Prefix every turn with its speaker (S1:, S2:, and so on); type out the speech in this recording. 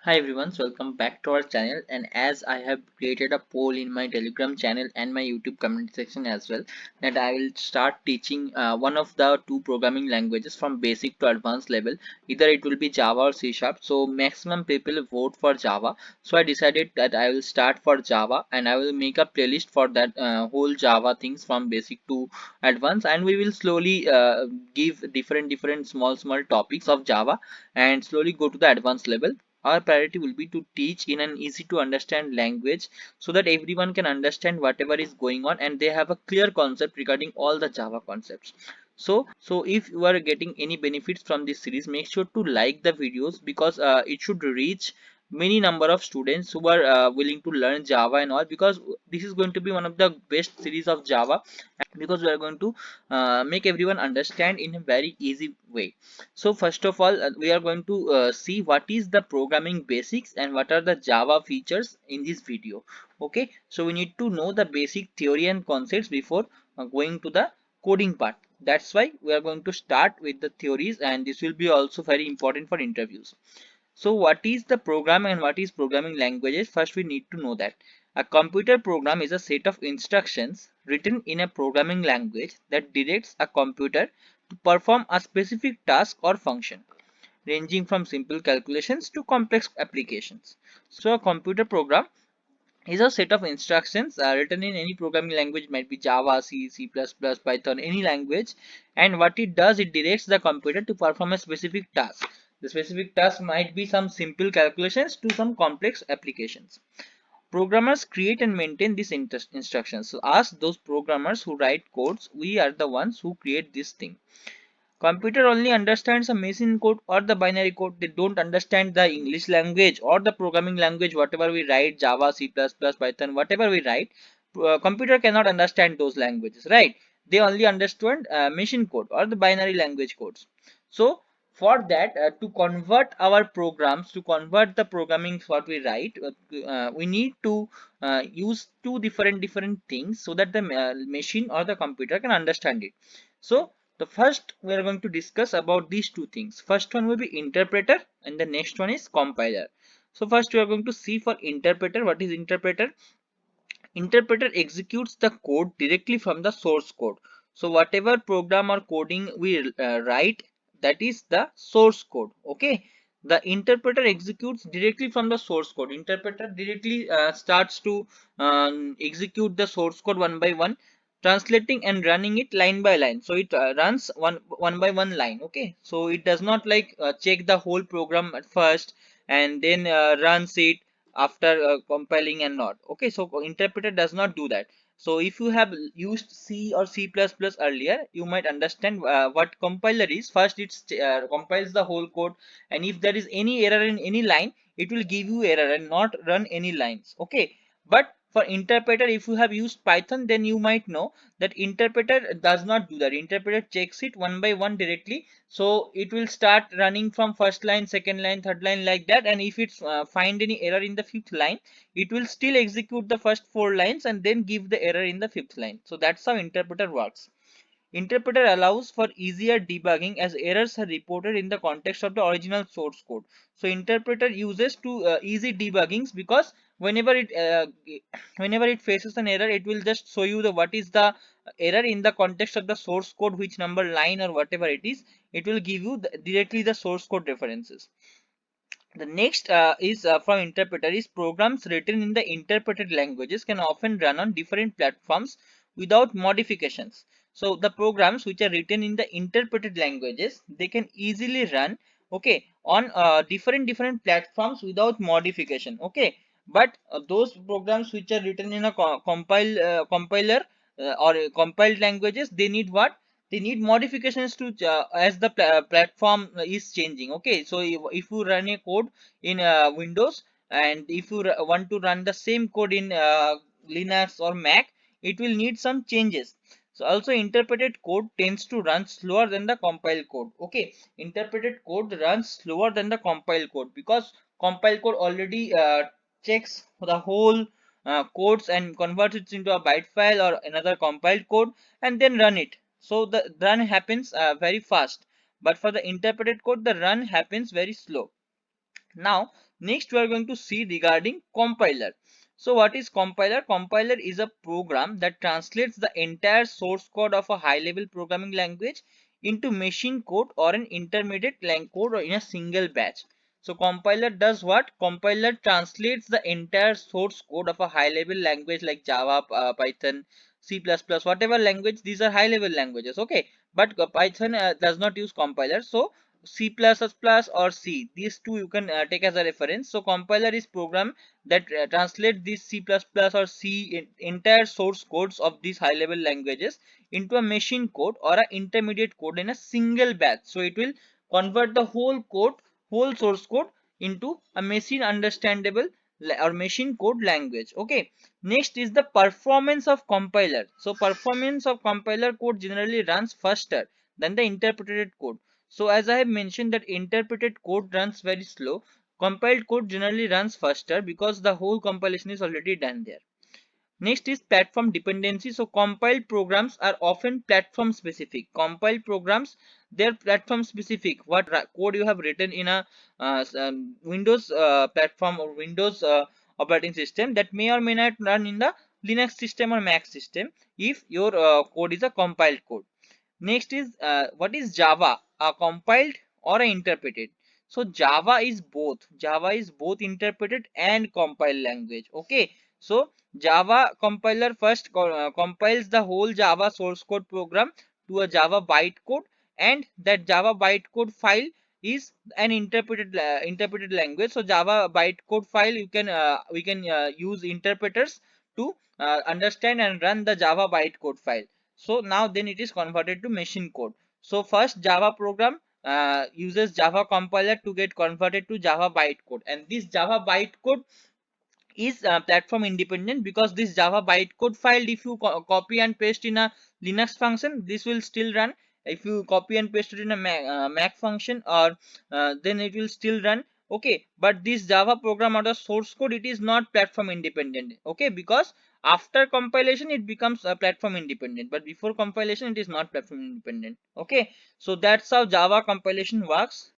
S1: Hi everyone, so welcome back to our channel. And as I have created a poll in my Telegram channel and my YouTube comment section as well, that I will start teaching one of the two programming languages from basic to advanced level. Either it will be Java or C Sharp. So maximum people vote for Java. So I decided that I will start for Java and I will make a playlist for that whole Java things from basic to advanced, and we will slowly give different small topics of Java and slowly go to the advanced level. Our priority will be to teach in an easy to understand language so that everyone can understand whatever is going on and they have a clear concept regarding all the Java concepts. So if you are getting any benefits from this series, make sure to like the videos because it should reach many number of students who are willing to learn Java and all, because this is going to be one of the best series of Java, because we are going to make everyone understand in a very easy way. So first of all, we are going to see what is the programming basics and what are the Java features in this video. Okay, so we need to know the basic theory and concepts before going to the coding part. That's why we are going to start with the theories, and this will be also very important for interviews. So what is the program and what is programming languages? First we need to know that a computer program is a set of instructions written in a programming language that directs a computer to perform a specific task or function, ranging from simple calculations to complex applications. So a computer program is a set of instructions written in any programming language, might be Java, C, C++, Python, any language. And what it does, it directs the computer to perform a specific task. The specific task might be some simple calculations to some complex applications. Programmers create and maintain these instructions. So ask those programmers who write codes, we are the ones who create this thing. Computer only understands a machine code or the binary code. They don't understand the English language or the programming language, whatever we write, Java, C++, Python, whatever we write. Computer cannot understand those languages, right? They only understand machine code or the binary language codes. So for that, to convert our programs, to convert the programming what we write, we need to use two different things so that the machine or the computer can understand it. So the first we are going to discuss about these two things. First one will be interpreter and the next one is compiler. So first we are going to see for interpreter. What is interpreter? Interpreter executes the code directly from the source code. So whatever program or coding we write, that is the source code. Okay, the interpreter executes directly from the source code. Interpreter directly starts to execute the source code one by one, translating and running it line by line. So it runs one by one line. Okay, so it does not like check the whole program at first and then runs it after compiling and not. Okay, so interpreter does not do that. So if you have used C or C++ earlier, you might understand what compiler is. First it compiles the whole code, and if there is any error in any line, it will give you error and not run any lines. Okay, but for interpreter, if you have used Python, then you might know that interpreter does not do that. Interpreter checks it one by one directly, so it will start running from first line, second line, third line, like that. And if it's find any error in the fifth line, it will still execute the first four lines and then give the error in the fifth line. So that's how interpreter works. Interpreter allows for easier debugging as errors are reported in the context of the original source code. So interpreter uses to easy debuggings, because whenever it faces an error, it will just show you the what is the error in the context of the source code, which number line or whatever it is. It will give you directly the source code references. The next is from interpreter is programs written in the interpreted languages can often run on different platforms without modifications. So the programs which are written in the interpreted languages, they can easily run, okay, on different platforms without modification. Okay, but those programs which are written in a compiler or compiled languages, they need what? They need modifications to as the platform is changing. Okay, so if you run a code in Windows, and if you want to run the same code in Linux or Mac, it will need some changes. So also interpreted code tends to run slower than the compiled code. Okay, interpreted code runs slower than the compiled code because compiled code already checks the whole codes and converts it into a byte file or another compiled code and then run it. So the run happens very fast, but for the interpreted code, the run happens very slow. Now, next we are going to see regarding compiler. So what is compiler? Compiler is a program that translates the entire source code of a high level programming language into machine code or an intermediate code or in a single batch. So compiler does what? Compiler translates the entire source code of a high level language like Java, Python, C++, whatever language. These are high level languages, okay? But Python does not use compiler. So C++ or C, these two you can take as a reference. So compiler is program that translate these C++ or C entire source codes of these high level languages into a machine code or an intermediate code in a single batch. So it will convert the whole code, whole source code into a machine understandable or machine code language. Okay. Next is the performance of compiler. So performance of compiler code generally runs faster than the interpreted code. So as I have mentioned that interpreted code runs very slow, compiled code generally runs faster because the whole compilation is already done there. Next is platform dependency. So compiled programs are often platform specific. Compiled programs, they're platform specific. What code you have written in a Windows platform or Windows operating system, that may or may not run in the Linux system or Mac system if your code is a compiled code. Next is what is Java? Compiled or interpreted? So Java is both. Java is both interpreted and compiled language. Okay. So Java compiler first compiles the whole Java source code program to a Java bytecode, and that Java bytecode file is an interpreted language. So Java bytecode file you can we can use interpreters to understand and run the Java bytecode file. So now then it is converted to machine code. So first Java program uses Java compiler to get converted to Java bytecode, and this Java bytecode is platform independent because this Java bytecode file, if you copy and paste in a Linux function, this will still run. If you copy and paste it in a Mac function, or then it will still run. Okay, but this Java program or the source code, it is not platform independent. Okay, because after compilation it becomes platform independent, but before compilation it is not platform independent. Okay, so that's how Java compilation works.